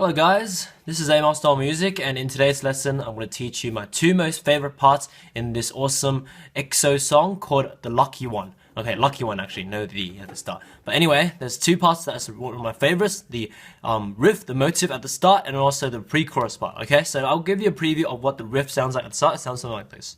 Hello guys, this is Amosdoll Music, and in today's lesson I'm going to teach you my two most favorite parts in this awesome EXO song called The Lucky One. Okay, Lucky One actually, no the at the start. But anyway, there's two parts that's one of my favorites, the riff, the motive at the start, and also the pre-chorus part. Okay, so I'll give you a preview of what the riff sounds like at the start. It sounds something like this.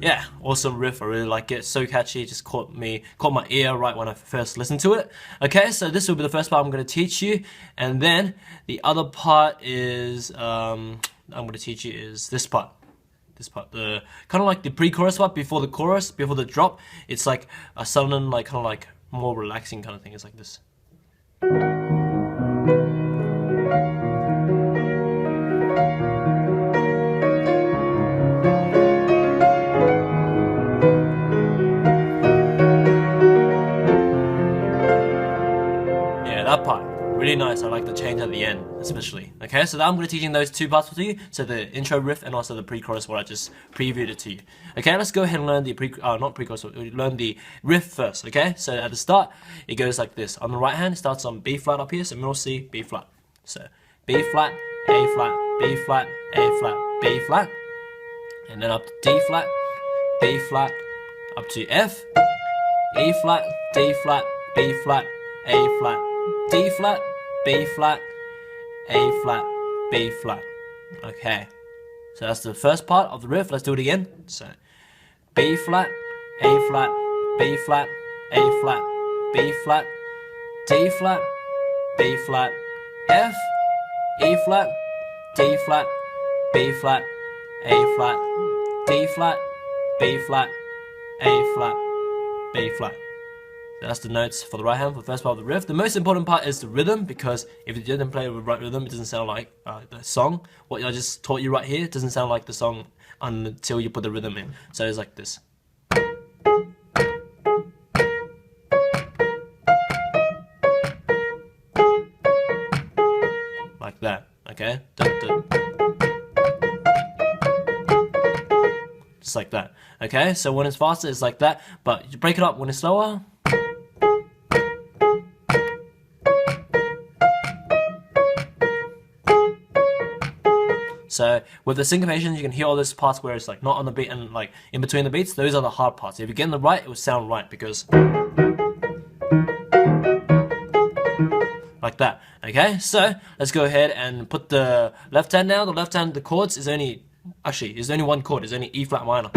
Yeah, awesome riff, I really like it, so catchy, it just caught my ear right when I first listened to it. Okay, so this will be the first part I'm going to teach you, and then the other part is, I'm going to teach you is this part. The kind of like the pre-chorus part before the chorus, before the drop. It's like a sudden, like kind of like more relaxing kind of thing, it's like this. That part, really nice. I like the change at the end, especially. Okay, so now I'm going to be teaching those two parts to you. So the intro riff and also the pre-chorus, what I just previewed it to you. Okay, let's go ahead and learn the not pre-chorus, learn the riff first. Okay, so at the start, it goes like this. On the right hand, it starts on B flat up here, so middle C, B flat. So B flat, A flat, B flat, A flat, B flat, and then up to D flat, B flat, up to F, E flat, D flat, B flat, A flat, D flat, B flat, A flat, B flat. Okay, so that's the first part of the riff. Let's do it again. So B flat, A flat, B flat, A flat, B flat, D flat, B flat, F, E flat, D flat, B flat, A flat, D flat, B flat, A flat, B flat. That's the notes for the right hand for the first part of the riff. The most important part is the rhythm, because if you didn't play with right rhythm, it doesn't sound like the song. What I just taught you right here, it doesn't sound like the song until you put the rhythm in. So it's like this. Like that, okay? Just like that, okay? So when it's faster, it's like that, but you break it up when it's slower. So with the syncopation, you can hear all those parts where it's like not on the beat and like in between the beats. Those are the hard parts. If you get in the right, it will sound right, because like that. Okay, so let's go ahead and put the left hand now. The left hand, the chords is only one chord. It's only E flat minor,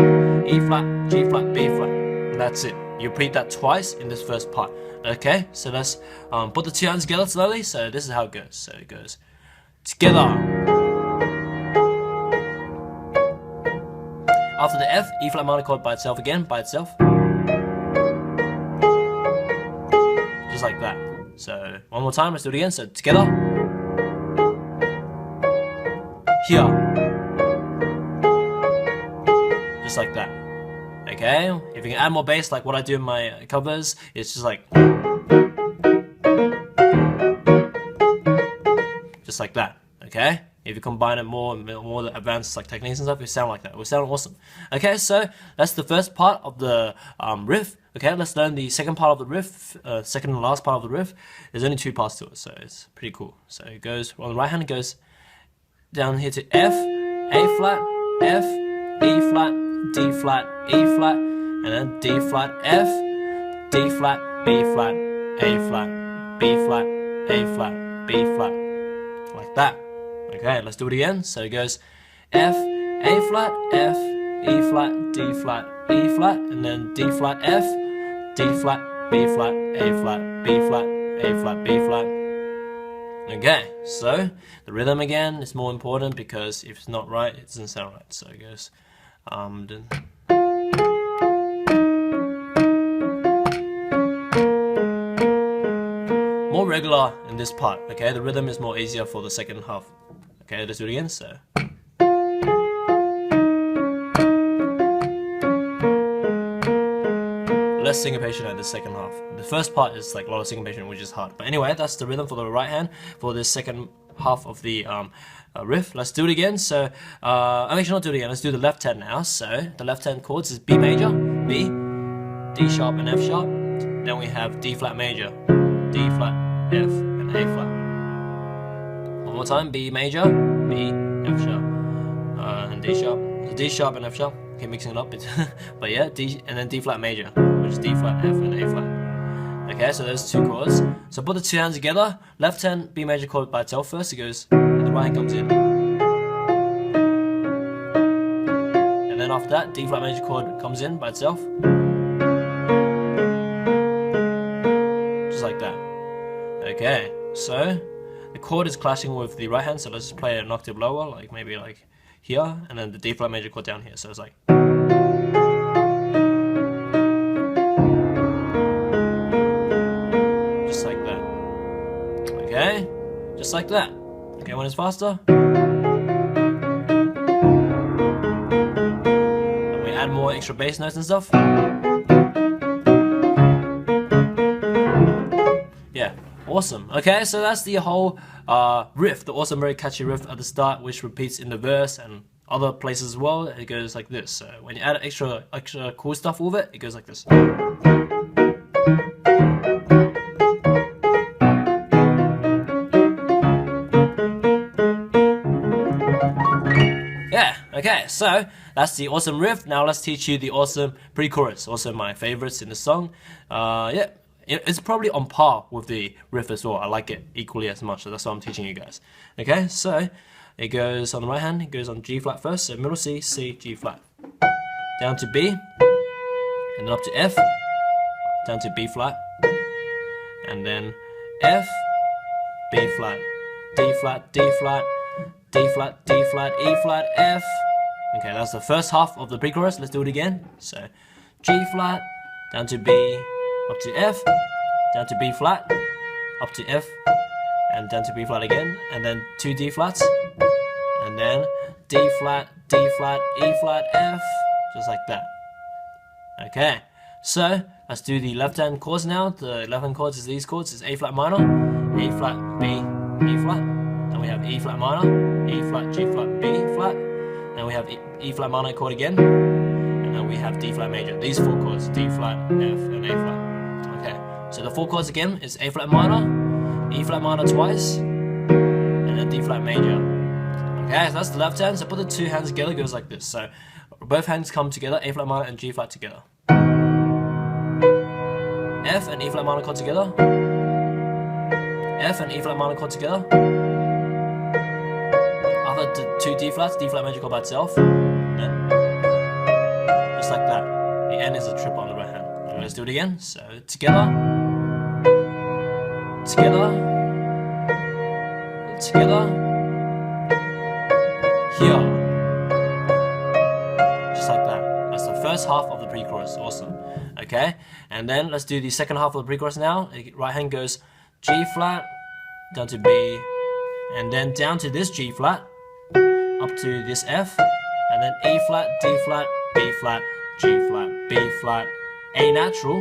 E flat, G flat, B flat, and that's it. You repeat that twice in this first part. Okay, so let's put the two hands together slowly. So this is how it goes. So it goes together. After the F, E flat minor chord by itself again, by itself. Just like that. So one more time, let's do it again. So together. Here. Just like that. Okay? If you can add more bass like what I do in my covers, it's just like just like that. Okay? If you combine it more advanced like techniques and stuff, it will sound like that. It will sound awesome. Okay, so that's the first part of the riff. Okay, let's learn the second part of the riff. Second and last part of the riff. There's only two parts to it, so it's pretty cool. So it goes on the right hand. It goes down here to F, A flat, F, E flat, D flat, E flat, and then D flat, F, D flat, B flat, A flat, B flat, A flat, B flat, like that. Okay, let's do it again. So it goes F, A flat, F, E flat, D flat, E flat, and then D flat, F, D flat, B flat, A flat, B flat, A flat, B flat. Okay, so the rhythm again is more important, because if it's not right, it doesn't sound right. So it goes more regular in this part. Okay, the rhythm is more easier for the second half. Okay, let's do it again. So less syncopation at the second half. The first part is like a lot of syncopation, which is hard. But anyway, that's the rhythm for the right hand for this second half of the riff. Let's do it again. So I'm actually not do it again. Let's do the left hand now. So the left hand chords is B major, B, D sharp and F sharp. Then we have D flat major, D flat, F and A flat. One more time, B major, B, F sharp, and D sharp. So D sharp and F sharp. Okay, mixing it up, but yeah, D and then D flat major, which is D flat, F and A flat. Okay, so those two chords. So put the two hands together. Left hand B major chord by itself first. It goes, and the right hand comes in. And then after that, D flat major chord comes in by itself. Just like that. Okay, so the chord is clashing with the right hand, so let's just play it an octave lower, like maybe like here, and then the D flat major chord down here. So it's like. Just like that. Okay, just like that. Okay, when it's faster. And we add more extra bass notes and stuff. Yeah, awesome. Okay, so that's the whole riff, the awesome, very catchy riff at the start, which repeats in the verse and other places as well. It goes like this. So when you add extra cool stuff with it, it goes like this. Yeah, okay, so that's the awesome riff. Now let's teach you the awesome pre-chorus, also my favorites in the song. Yeah, it's probably on par with the riff as well. I like it equally as much, so that's what I'm teaching you guys. Okay, so it goes on the right hand, it goes on G flat first, so middle C, C, G flat. Down to B, and then up to F, down to B flat, and then F, B flat, D flat, D flat, D flat, D flat, E flat, F. Okay, that's the first half of the pre-chorus. Let's do it again. So G flat, down to B, up to F, down to B flat, up to F, and down to B flat again, and then two D flats, and then D flat, D flat, E flat, F, just like that. Okay, so let's do the left hand chords now. The left hand chords is these chords. It's A flat minor, A flat, B, E flat. Then we have E flat minor, E flat, G flat, B flat. Then we have E flat minor chord again, and then we have D flat major. These four chords: D flat, F, and A flat. Okay, so the four chords again is A flat minor, E flat minor twice, and then D flat major. Okay, so that's the left hand. So put the two hands together, it goes like this. So both hands come together, A flat minor and G flat together. F and E flat minor chord together. F and E flat minor chord together. After the two D flats, D flat major chord by itself. Then just like that. The N is a trip on the right hand. Okay, let's do it again. So together, together, together, here. Just like that. That's the first half of the pre-chorus. Awesome. Okay, and then let's do the second half of the pre-chorus now. Right hand goes G flat, down to B, and then down to this G flat, up to this F, and then E flat, D flat, B flat, G flat, B flat, A natural,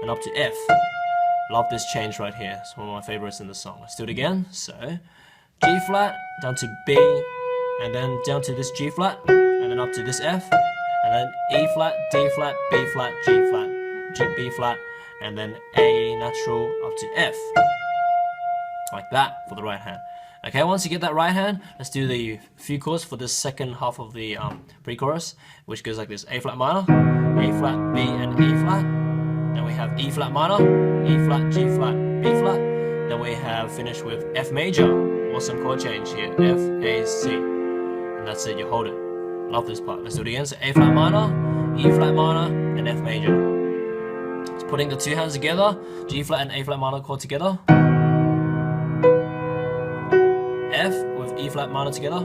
and up to F. Love this change right here. It's one of my favorites in the song. Let's do it again. So G flat, down to B, and then down to this G flat, and then up to this F, and then E flat, D flat, B flat, G flat, B flat, and then A natural up to F. Like that for the right hand. Okay, once you get that right hand, let's do the few chords for the second half of the pre-chorus, which goes like this: A flat minor, A flat, B, and E flat. Then we have E flat minor, E flat, G flat, B flat. Then we have finished with F major. Awesome chord change here: F, A, C, and that's it. You hold it. Love this part. Let's do it again. So A flat minor, E flat minor, and F major. It's putting the two hands together, G flat and A flat minor chord together. F with E flat minor together,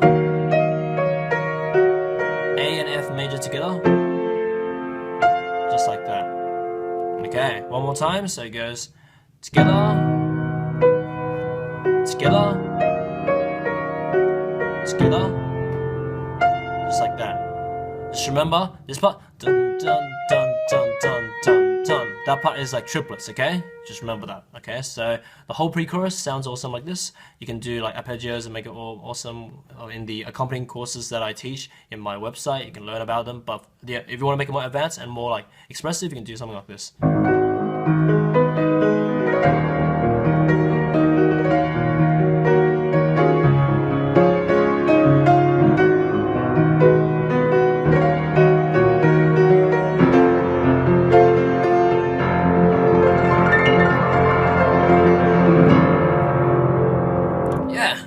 A and F major together, just like that. Okay, one more time. So it goes together, together, together, just like that. Just remember this part. Dun dun dun dun dun dun dun. That part is like triplets, okay? Just remember that, okay? So the whole pre-chorus sounds awesome like this. You can do like arpeggios and make it all awesome in the accompanying courses that I teach in my website. You can learn about them, but yeah, if you want to make it more advanced and more like expressive, you can do something like this.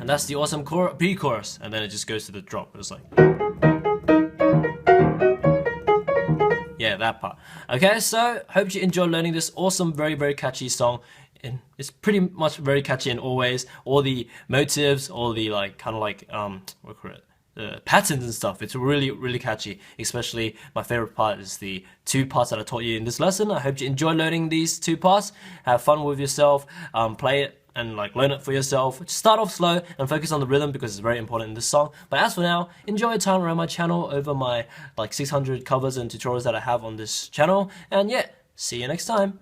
And that's the awesome pre-chorus, and then it just goes to the drop. It's like, yeah, that part. Okay, so hope you enjoyed learning this awesome, very, very catchy song. And it's pretty much very catchy in all ways. All the motives, all the like kind of like what call it? Patterns and stuff. It's really, really catchy. Especially my favorite part is the 2 parts that I taught you in this lesson. I hope you enjoy learning these 2 parts. Have fun with yourself. Play it and like learn it for yourself. Just start off slow and focus on the rhythm because it's very important in this song. But as for now, enjoy your time around my channel over my like 600 covers and tutorials that I have on this channel. And yeah, see you next time.